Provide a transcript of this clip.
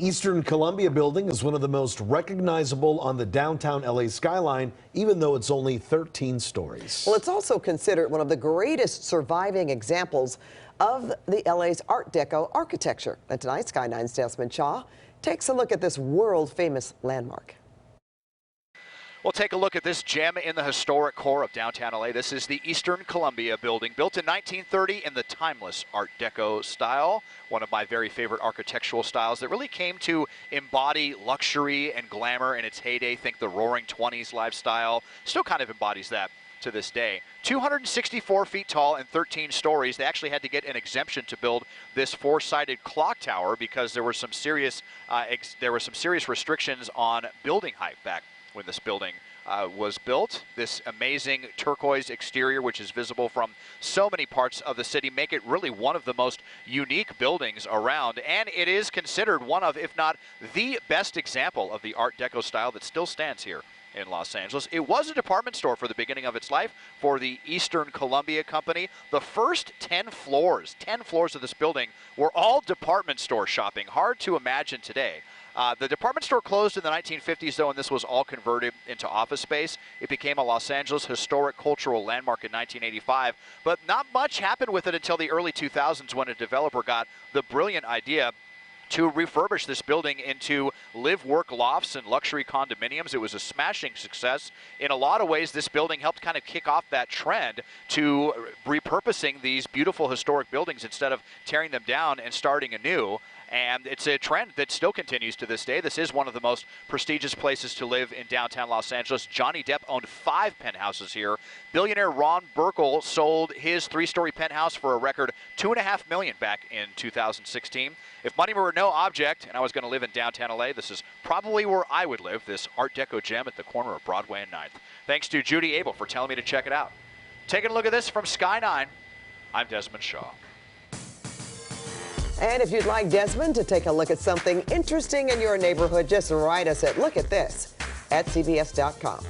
Eastern Columbia building is one of the most recognizable on the downtown L.A. skyline, even though it's only 13 stories. Well, it's also considered one of the greatest surviving examples of the L.A.'s Art Deco architecture. And tonight, Sky 9's Desmond Shaw takes a look at this world-famous landmark. We'll take a look at this gem in the historic core of downtown LA. This is the Eastern Columbia building, built in 1930 in the timeless Art Deco style, one of my very favorite architectural styles that really came to embody luxury and glamour in its heyday. Think the Roaring 20s lifestyle, still kind of embodies that to this day. 264 feet tall and 13 stories. They actually had to get an exemption to build this four-sided clock tower because there were some serious restrictions on building height back when this building was built. This amazing turquoise exterior, which is visible from so many parts of the city, make it really one of the most unique buildings around. And it is considered one of, if not the best example of the Art Deco style that still stands here in Los Angeles. It was a department store for the beginning of its life for the Eastern Columbia Company. The first 10 floors of this building were all department store shopping. Hard to imagine today. The department store closed in the 1950s, though, and this was all converted into office space. It became a Los Angeles historic cultural landmark in 1985, but not much happened with it until the early 2000s when a developer got the brilliant idea to refurbish this building into live-work lofts and luxury condominiums. It was a smashing success. In a lot of ways, this building helped kind of kick off that trend to repurposing these beautiful historic buildings instead of tearing them down and starting anew. And it's a trend that still continues to this day. This is one of the most prestigious places to live in downtown Los Angeles. Johnny Depp owned 5 penthouses here. Billionaire Ron Burkle sold his 3-story penthouse for a record $2.5 million back in 2016. If money were no object and I was going to live in downtown LA, this is probably where I would live, this Art Deco gem at the corner of Broadway and 9th. Thanks to Judy Abel for telling me to check it out. Taking a look at this from Sky 9, I'm Desmond Shaw. And if you'd like Desmond to take a look at something interesting in your neighborhood, just write us at lookatthis@cbs.com.